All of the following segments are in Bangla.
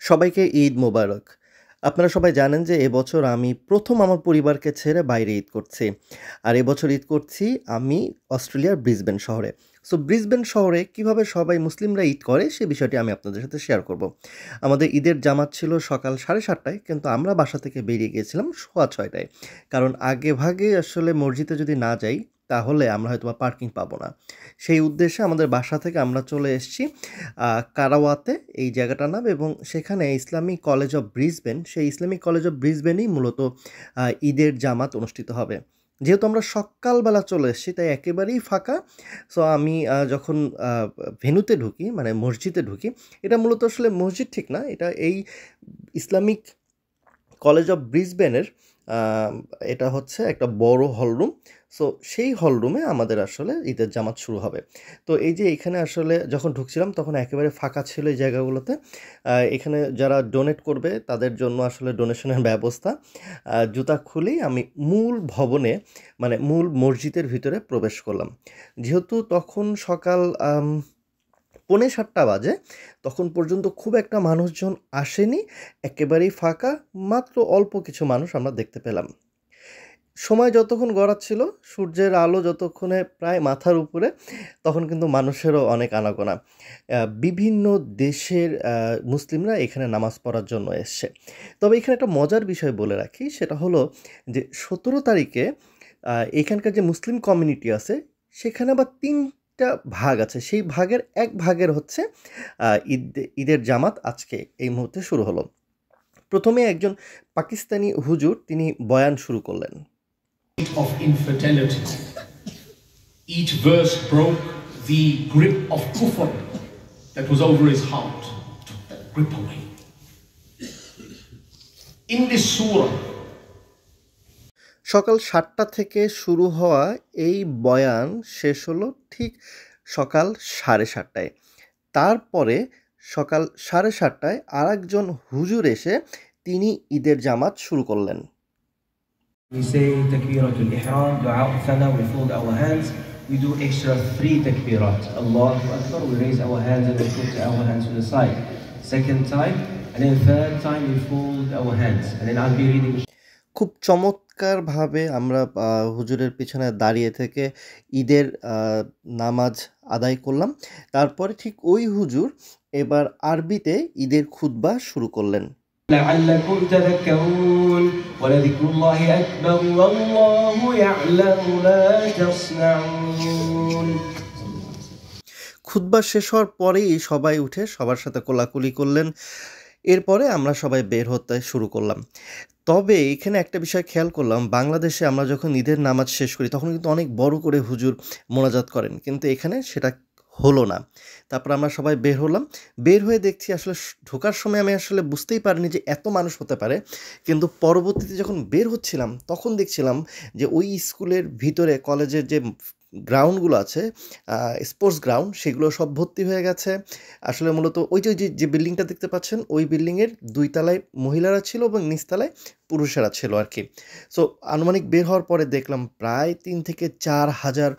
সবাইকে ঈদ মোবারক। আপনারা সবাই জানেন যে এবছর আমি ১ম আমার পরিবারকে ছেড়ে বাইরে ঈদ করছি। আর এবছর ঈদ করছি আমি অস্ট্রেলিয়ার ব্রিসবেন শহরে। সো ব্রিসবেন শহরে কিভাবে সবাই মুসলিমরা ঈদ করে সে বিষয়টি আমি আপনাদের সাথে শেয়ার করব। আমাদের ঈদের জামাত ছিল সকাল ৭:৩০ টায়, কিন্তু আমরা বাসা থেকে বেরিয়ে গিয়েছিলাম ৬:৩০ টায়। কারণ আগেভাগে আসলে মসজিদে যদি না যাই তাহলে আমরা হয়তোবা পার্কিং পাবো না। সেই উদ্দেশ্যে আমাদের বাসা থেকে আমরা চলে এসেছি কারাওয়াতে, এই জায়গাটার নাম, এবং সেখানে ইসলামিক কলেজ অফ ব্রিসবেন, সেই ইসলামিক কলেজ অফ ব্রিসবেনেই মূলত ঈদের জামাত অনুষ্ঠিত হবে। যেহেতু আমরা সকালবেলা চলে এসেছি তাই একেবারেই ফাঁকা। সো আমি যখন ভেন্যুতে ঢুকি, মানে মসজিদে ঢুকি, এটা মূলত আসলে মসজিদ ঠিক না, এটা এই ইসলামিক কলেজ অফ ব্রিসবেনের এটা হচ্ছে একটা বড় হলরুম। সো সেই হলরুমে আমাদের আসলে ঈদের জামাত শুরু হবে। তো এই যে এখানে আসলে যখন ঢুকছিলাম তখন একেবারে ফাঁকা ছিল এই জায়গাগুলোতে। এখানে যারা ডোনেট করবে তাদের জন্য আসলে ডোনেশনের ব্যবস্থা। জুতা খুলেই আমি মূল ভবনে, মানে মূল মসজিদের ভিতরে প্রবেশ করলাম। যেহেতু তখন সকাল 6:45 বাজে, তখন পর্যন্ত খুব একটা মানুষজন আসেনি, একেবারেই ফাঁকা, মাত্র অল্প কিছু মানুষ আমরা দেখতে পেলাম। সময় যতক্ষণ গড়াচ্ছিল, সূর্যের আলো যতক্ষণে প্রায় মাথার উপরে, তখন কিন্তু মানুষেরও অনেক আনাগোনা। বিভিন্ন দেশের মুসলিমরা এখানে নামাজ পড়ার জন্য এসছে। তবে এখানে একটা মজার বিষয় বলে রাখি, সেটা হলো যে 17 তারিখে এখানকার যে মুসলিম কমিউনিটি আছে সেখানে আবার 3টা ভাগ আছে। সেই ভাগের এক ভাগের হচ্ছে ঈদের জামাত আজকে এই মুহূর্তে শুরু হলো। প্রথমে একজন পাকিস্তানি হুজুর তিনি বয়ান শুরু করলেন। Of infidelity. Each verse broke the grip of kufr that was over his heart. Took that grip away. In this surah, সকাল 7টা থেকে শুরু হওয়া এই বয়ান শেষ হলো ঠিক সকাল 7:30টায়। তারপরে সকাল 7:30টায় আরেকজন হুজুর এসে তিনি ঈদের জামাত শুরু করলেন। We say takbiratul ihram, dua thana, we fold our hands. We do extra 3 takbirat. Allahu Akbar, we raise our hands and we put our hands to the side. Second time, and then third time we fold our hands. And then I'll be reading. খুব চমৎকারভাবে আমরা হুজুরের পিছনে দাঁড়িয়ে থেকে ঈদের নামাজ আদায় করলাম। তারপরে ঠিক ওই হুজুর এবার আরবিতে ঈদের খুতবা শুরু করলেন। لعلكم تذكرون ولذكر الله أكبر والله يعلم ما تصنعون। খুতবা শেষ হওয়ার পরেই সবাই উঠে সবার সাথে কোলাকুলি করলেন। এরপরে আমরা সবাই বের হতে শুরু করলাম। তবে এখানে একটা বিষয় খেয়াল করলাম, বাংলাদেশে আমরা যখন ঈদের নামাজ শেষ করি তখন কিন্তু অনেক বড় করে হুজুর মোনাজাত করেন, কিন্তু এখানে সেটা হলো না। তারপর আমরা সবাই বের হলাম। বের হয়ে দেখছি আসলে ঢোকার সময় আমি আসলে বুঝতেই পারিনি যে এত মানুষ হতে পারে, কিন্তু পরবর্তীতে যখন বের হচ্ছিলাম তখন দেখছিলাম যে ওই স্কুলের ভিতরে কলেজের যে গ্রাউন্ডগুলো আছে, স্পোর্টস গ্রাউন্ড, সেগুলো সব ভর্তি হয়ে গেছে। আসলে মূলত ওই যে বিল্ডিংটা দেখতে পাচ্ছেন ওই বিল্ডিংয়ের 2 তলায় মহিলারা ছিল এবং নিচতলায় পুরুষেরা ছিল আর কি। সো আনুমানিক বের হওয়ার পরে দেখলাম প্রায় 3 থেকে 4 হাজার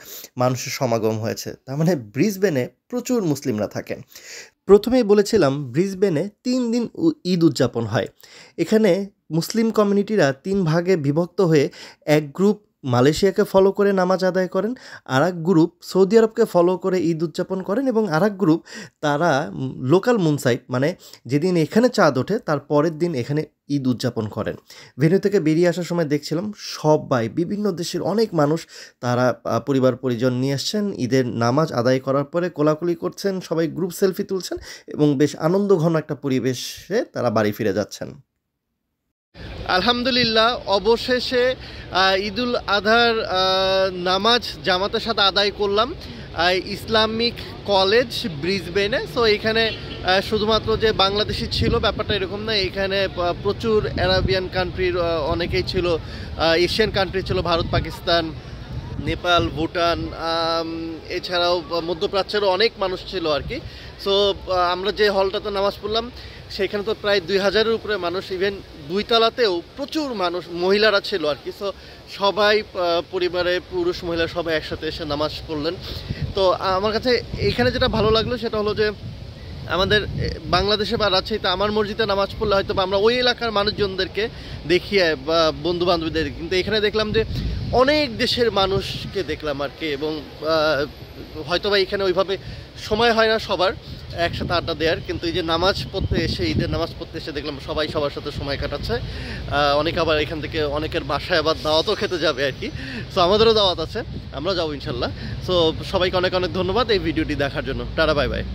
মানুষের সমাগম হয়েছে। তার মানে ব্রিসবেনে প্রচুর মুসলিমরা থাকেন। প্রথমেই বলেছিলাম ব্রিসবেনে 3 দিন ঈদ উদযাপন হয়। এখানে মুসলিম কমিউনিটিরা 3 ভাগে বিভক্ত হয়ে এক গ্রুপ মালয়েশিয়াকে ফলো করে নামাজ আদায় করেন, আরেক গ্রুপ সৌদি আরবকে ফলো করে ঈদ উদযাপন করেন, এবং আরেক গ্রুপ তারা লোকাল মুনসাইট, মানে যেদিন এখানে চাঁদ ওঠে তার পরের দিন এখানে ঈদ উদযাপন করেন। ভেন্যু থেকে বেরিয়ে আসার সময় দেখছিলাম সবাই, বিভিন্ন দেশের অনেক মানুষ, তারা পরিবার পরিজন নিয়ে আসছেন, ঈদের নামাজ আদায় করার পরে কোলাকুলি করছেন, সবাই গ্রুপ সেলফি তুলছেন এবং বেশ আনন্দঘন একটা পরিবেশে তারা বাড়ি ফিরে যাচ্ছেন। আলহামদুলিল্লাহ, অবশেষে ঈদুল আজহার নামাজ জামাতের সাথে আদায় করলাম ইসলামিক কলেজ ব্রিসবেনে। সো এখানে শুধুমাত্র যে বাংলাদেশি ছিল ব্যাপারটা এরকম না, এখানে প্রচুর অ্যারাবিয়ান কান্ট্রির অনেকেই ছিল, এশিয়ান কান্ট্রি ছিল, ভারত, পাকিস্তান, নেপাল, ভুটান, এছাড়াও মধ্যপ্রাচ্যেরও অনেক মানুষ ছিল আর কি। সো আমরা যে হলটাতে নামাজ পড়লাম সেখানে তো প্রায় 2000-এর উপরে মানুষ, ইভেন 2 তলাতেও প্রচুর মানুষ, মহিলারা ছিল আর কি। সো সবাই পরিবারে পুরুষ মহিলা সবাই একসাথে এসে নামাজ পড়লেন। তো আমার কাছে এখানে যেটা ভালো লাগলো সেটা হলো যে আমাদের বাংলাদেশে বা রাজশাহীতে আমার মসজিদে নামাজ পড়লে হয়তো বা আমরা ওই এলাকার মানুষজনদেরকে দেখিয়ে বা বন্ধু বান্ধবীদের, কিন্তু এখানে দেখলাম যে অনেক দেশের মানুষকে দেখলাম আর কি, এবং হয়তো বা এখানে ওইভাবে সময় হয় না সবার একসাথে আড্ডা দেওয়ার, কিন্তু এই যে নামাজ পড়তে এসে, ঈদের নামাজ পড়তে এসে দেখলাম সবাই সবার সাথে সময় কাটাচ্ছে। অনেকে আবার এখান থেকে অনেকের বাসায় আবার দাওয়াতও খেতে যাবে আর কি। সো আমাদেরও দাওয়াত আছে, আমরা যাবো ইনশাল্লাহ। সো সবাইকে অনেক অনেক ধন্যবাদ এই ভিডিওটি দেখার জন্য। Tata, bye bye.